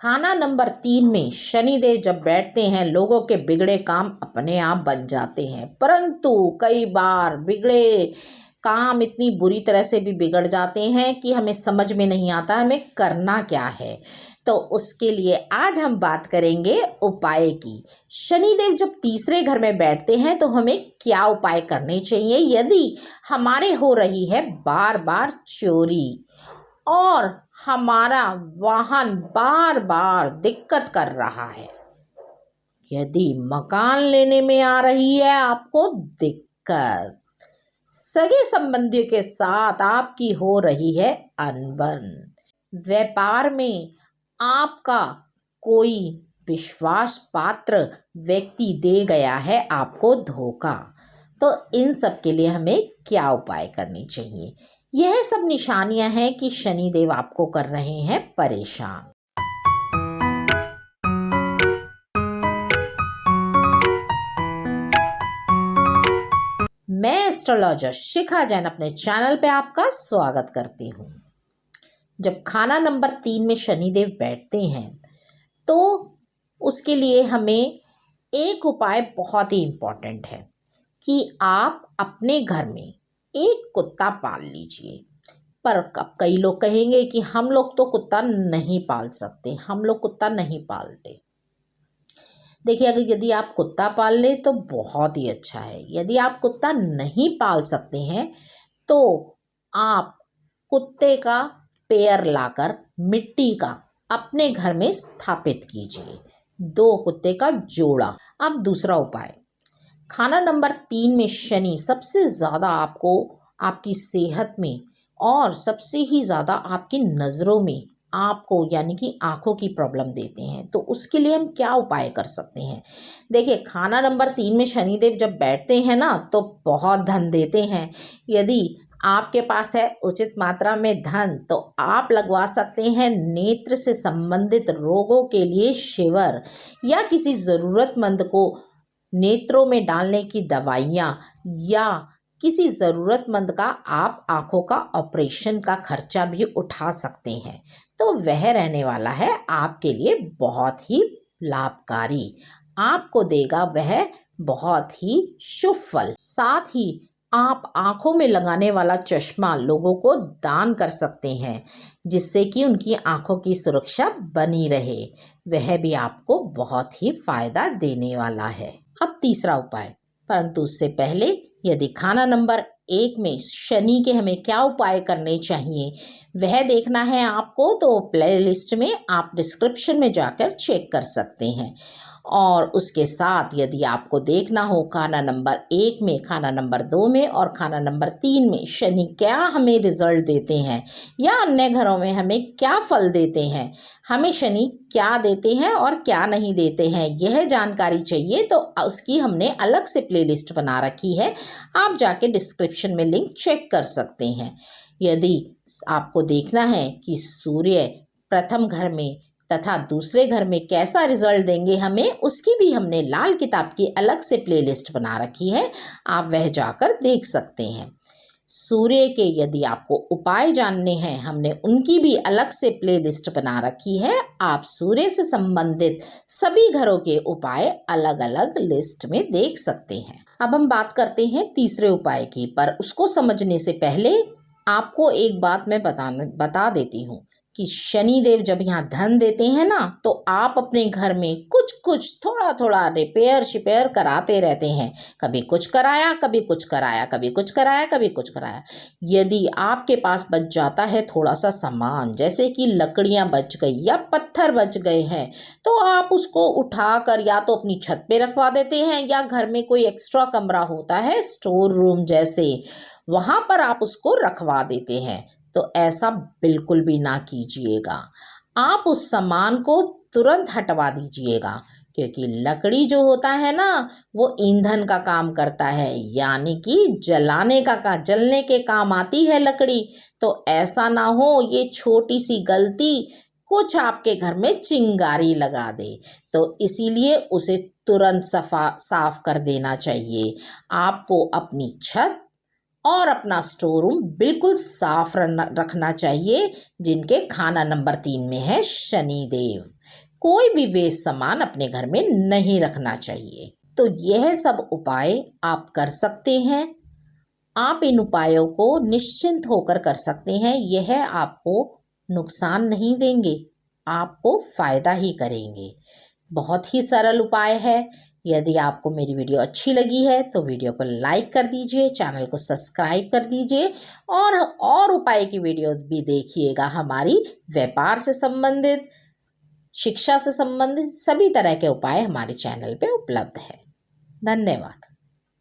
खाना नंबर 3 में शनिदेव जब बैठते हैं, लोगों के बिगड़े काम अपने आप बन जाते हैं। परंतु कई बार बिगड़े काम इतनी बुरी तरह से भी बिगड़ जाते हैं कि हमें समझ में नहीं आता हमें करना क्या है। तो उसके लिए आज हम बात करेंगे उपाय की। शनिदेव जब तीसरे घर में बैठते हैं तो हमें क्या उपाय करने चाहिए यदि हमारे हो रही है बार बार चोरी और हमारा वाहन बार बार दिक्कत कर रहा है। यदि मकान लेने में आ रही है आपको दिक्कत, सगे संबंधियों के साथ आपकी हो रही है अनबन, व्यापार में आपका कोई विश्वास पात्र व्यक्ति दे गया है आपको धोखा, तो इन सब के लिए हमें क्या उपाय करनी चाहिए। यह सब निशानियां हैं कि शनिदेव आपको कर रहे हैं परेशान। मैं एस्ट्रोलॉजर शिखा जैन अपने चैनल पे आपका स्वागत करती हूँ। जब खाना नंबर 3 में शनिदेव बैठते हैं तो उसके लिए हमें एक उपाय बहुत ही इम्पोर्टेंट है कि आप अपने घर में एक कुत्ता पाल लीजिए। पर कई लोग कहेंगे कि हम लोग तो कुत्ता नहीं पाल सकते, हम लोग कुत्ता नहीं पालते। देखिए, अगर यदि आप कुत्ता पाल लें तो बहुत ही अच्छा है। यदि आप कुत्ता नहीं पाल सकते हैं तो आप कुत्ते का पेयर लाकर मिट्टी का अपने घर में स्थापित कीजिए, 2 कुत्ते का जोड़ा। अब दूसरा उपाय, खाना नंबर 3 में शनि सबसे ज़्यादा आपको आपकी सेहत में और सबसे ही ज़्यादा आपकी नज़रों में आपको यानी कि आँखों की प्रॉब्लम देते हैं। तो उसके लिए हम क्या उपाय कर सकते हैं। देखिए, खाना नंबर 3 में शनिदेव जब बैठते हैं ना तो बहुत धन देते हैं। यदि आपके पास है उचित मात्रा में धन तो आप लगवा सकते हैं नेत्र से संबंधित रोगों के लिए शिविर, या किसी ज़रूरतमंद को नेत्रों में डालने की दवाइयाँ, या किसी ज़रूरतमंद का आप आँखों का ऑपरेशन का खर्चा भी उठा सकते हैं। तो वह रहने वाला है आपके लिए बहुत ही लाभकारी, आपको देगा वह बहुत ही शुभ फल। साथ ही आप आँखों में लगाने वाला चश्मा लोगों को दान कर सकते हैं जिससे कि उनकी आँखों की सुरक्षा बनी रहे, वह भी आपको बहुत ही फायदा देने वाला है। अब तीसरा उपाय, परंतु उससे पहले यदि खाना नंबर 1 में शनि के हमें क्या उपाय करने चाहिए वह देखना है आपको, तो प्लेलिस्ट में आप डिस्क्रिप्शन में जाकर चेक कर सकते हैं। और उसके साथ यदि आपको देखना हो खाना नंबर 1 में, खाना नंबर 2 में और खाना नंबर 3 में शनि क्या हमें रिजल्ट देते हैं या अन्य घरों में हमें क्या फल देते हैं, हमें शनि क्या देते हैं और क्या नहीं देते हैं, यह जानकारी चाहिए तो उसकी हमने अलग से प्लेलिस्ट बना रखी है। आप जाके डिस्क्रिप्शन में लिंक चेक कर सकते हैं। यदि आपको देखना है कि सूर्य प्रथम घर में तथा दूसरे घर में कैसा रिजल्ट देंगे हमें, उसकी भी हमने लाल किताब की अलग से प्लेलिस्ट बना रखी है, आप वह जाकर देख सकते हैं। सूर्य के यदि आपको उपाय जानने हैं, हमने उनकी भी अलग से प्लेलिस्ट बना रखी है, आप सूर्य से संबंधित सभी घरों के उपाय अलग अलग लिस्ट में देख सकते हैं। अब हम बात करते हैं तीसरे उपाय की, पर उसको समझने से पहले आपको एक बात मैं बता देती हूँ कि शनिदेव जब यहाँ धन देते हैं ना तो आप अपने घर में कुछ कुछ थोड़ा थोड़ा रिपेयर शिपेयर कराते रहते हैं। कभी कुछ कराया, कभी कुछ कराया, कभी कुछ कराया, कभी कुछ कराया। यदि आपके पास बच जाता है थोड़ा सा सामान, जैसे कि लकड़ियाँ बच गई या पत्थर बच गए हैं, तो आप उसको उठाकर या तो अपनी छत पे रखवा देते हैं, या घर में कोई एक्स्ट्रा कमरा होता है स्टोर रूम जैसे, वहाँ पर आप उसको रखवा देते हैं। तो ऐसा बिल्कुल भी ना कीजिएगा, आप उस सामान को तुरंत हटवा दीजिएगा, क्योंकि लकड़ी जो होता है ना वो ईंधन का काम करता है, यानी कि जलने के काम आती है लकड़ी। तो ऐसा ना हो ये छोटी सी गलती कुछ आपके घर में चिंगारी लगा दे, तो इसीलिए उसे तुरंत साफ कर देना चाहिए। आपको अपनी छत और अपना स्टोर रूम बिल्कुल साफ रखना चाहिए, जिनके खाना नंबर 3 में है शनिदेव। कोई भी वेस्ट सामान अपने घर में नहीं रखना चाहिए। तो यह सब उपाय आप कर सकते हैं। आप इन उपायों को निश्चिंत होकर कर सकते हैं। यह आपको नुकसान नहीं देंगे, आपको फ़ायदा ही करेंगे। बहुत ही सरल उपाय है। यदि आपको मेरी वीडियो अच्छी लगी है तो वीडियो को लाइक कर दीजिए, चैनल को सब्सक्राइब कर दीजिए और उपाय की वीडियो भी देखिएगा। हमारी व्यापार से संबंधित, शिक्षा से संबंधित सभी तरह के उपाय हमारे चैनल पे उपलब्ध है। धन्यवाद।